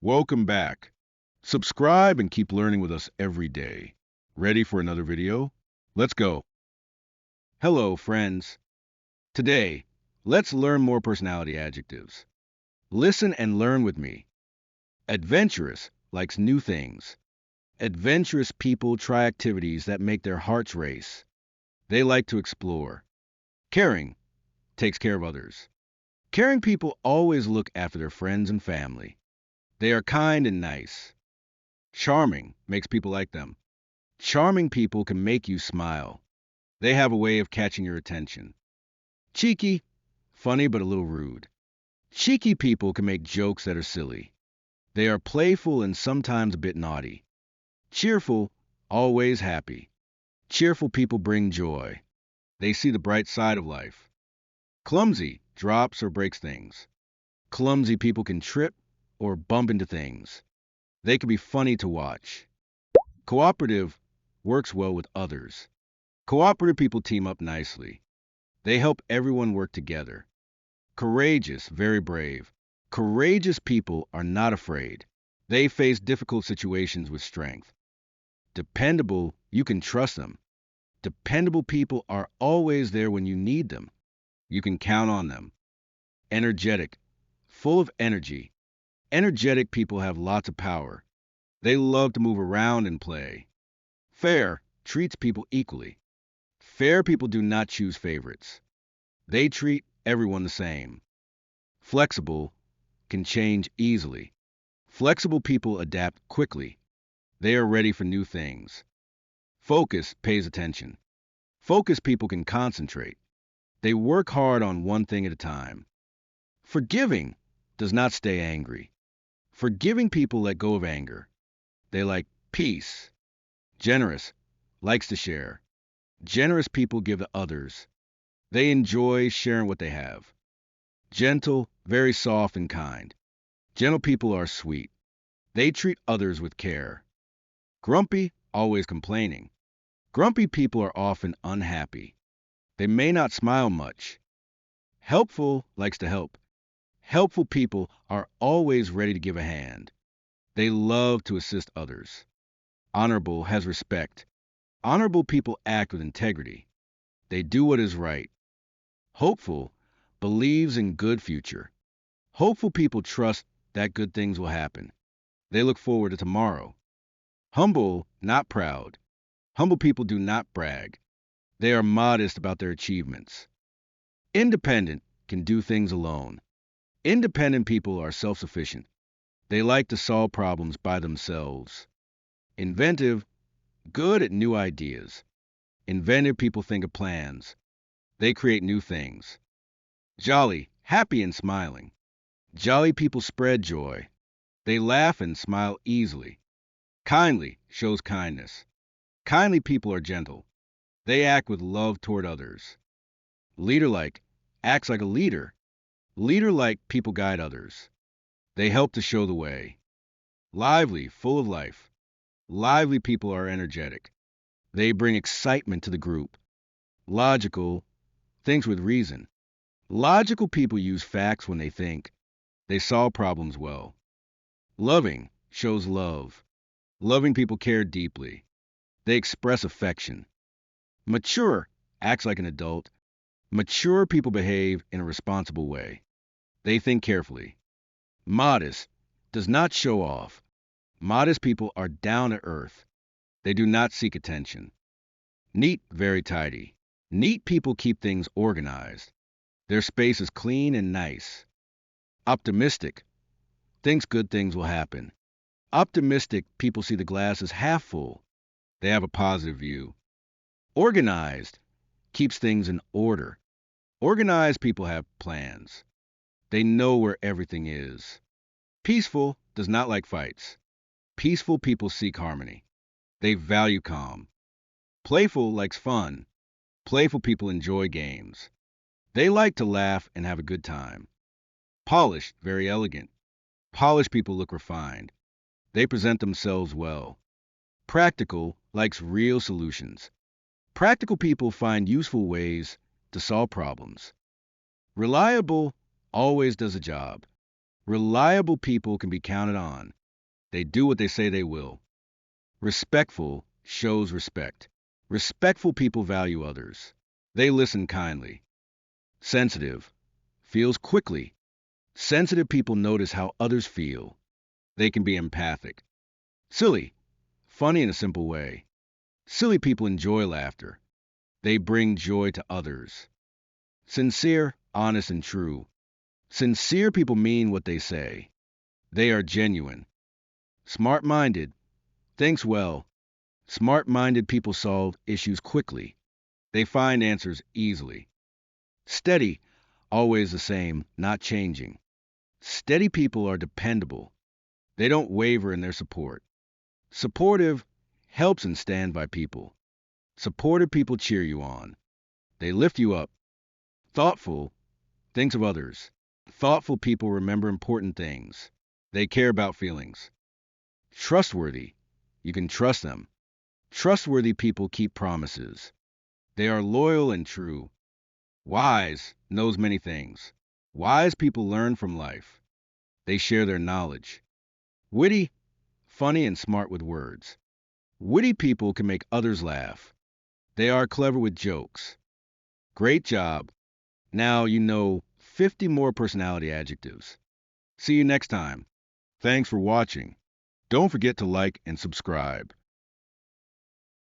Welcome back. Subscribe and keep learning with us every day. Ready for another video? Let's go. Hello, friends. Today, let's learn more personality adjectives. Listen and learn with me. Adventurous likes new things. Adventurous people try activities that make their hearts race. They like to explore. Caring takes care of others. Caring people always look after their friends and family. They are kind and nice. Charming makes people like them. Charming people can make you smile. They have a way of catching your attention. Cheeky, funny but a little rude. Cheeky people can make jokes that are silly. They are playful and sometimes a bit naughty. Cheerful, always happy. Cheerful people bring joy. They see the bright side of life. Clumsy, drops or breaks things. Clumsy people can trip or bump into things. They can be funny to watch. Cooperative works well with others. Cooperative people team up nicely. They help everyone work together. Courageous, very brave. Courageous people are not afraid. They face difficult situations with strength. Dependable, you can trust them. Dependable people are always there when you need them. You can count on them. Energetic, full of energy. Energetic people have lots of power. They love to move around and play. Fair treats people equally. Fair people do not choose favorites. They treat everyone the same. Flexible can change easily. Flexible people adapt quickly. They are ready for new things. Focus pays attention. Focused people can concentrate. They work hard on one thing at a time. Forgiving does not stay angry. Forgiving people let go of anger. They like peace. Generous likes to share. Generous people give to others. They enjoy sharing what they have. Gentle, very soft and kind. Gentle people are sweet. They treat others with care. Grumpy, always complaining. Grumpy people are often unhappy. They may not smile much. Helpful likes to help. Helpful people are always ready to give a hand. They love to assist others. Honorable has respect. Honorable people act with integrity. They do what is right. Hopeful believes in good future. Hopeful people trust that good things will happen. They look forward to tomorrow. Humble, not proud. Humble people do not brag. They are modest about their achievements. Independent can do things alone. Independent people are self-sufficient. They like to solve problems by themselves. Inventive, good at new ideas. Inventive people think of plans. They create new things. Jolly, happy and smiling. Jolly people spread joy. They laugh and smile easily. Kindly shows kindness. Kindly people are gentle. They act with love toward others. Leader-like acts like a leader. Leader-like people guide others. They help to show the way. Lively, full of life. Lively people are energetic. They bring excitement to the group. Logical, thinks with reason. Logical people use facts when they think. They solve problems well. Loving shows love. Loving people care deeply. They express affection. Mature acts like an adult. Mature people behave in a responsible way. They think carefully. Modest does not show off. Modest people are down to earth. They do not seek attention. Neat, very tidy. Neat people keep things organized. Their space is clean and nice. Optimistic thinks good things will happen. Optimistic people see the glass as half full. They have a positive view. Organized keeps things in order. Organized people have plans. They know where everything is. Peaceful does not like fights. Peaceful people seek harmony. They value calm. Playful likes fun. Playful people enjoy games. They like to laugh and have a good time. Polished, very elegant. Polished people look refined. They present themselves well. Practical likes real solutions. Practical people find useful ways to solve problems. Reliable always does a job. Reliable people can be counted on. They do what they say they will. Respectful shows respect. Respectful people value others. They listen kindly. Sensitive feels quickly. Sensitive people notice how others feel. They can be empathic. Silly, funny in a simple way. Silly people enjoy laughter. They bring joy to others. Sincere, honest, and true. Sincere people mean what they say. They are genuine. Smart-minded, thinks well. Smart-minded people solve issues quickly. They find answers easily. Steady, always the same, not changing. Steady people are dependable. They don't waver in their support. Supportive helps and stand by people. Supportive people cheer you on. They lift you up. Thoughtful thinks of others. Thoughtful people remember important things. They care about feelings. Trustworthy, you can trust them. Trustworthy people keep promises. They are loyal and true. Wise knows many things. Wise people learn from life. They share their knowledge. Witty, funny, and smart with words. Witty people can make others laugh. They are clever with jokes. Great job. Now you know 50 more personality adjectives. See you next time. Thanks for watching. Don't forget to like and subscribe.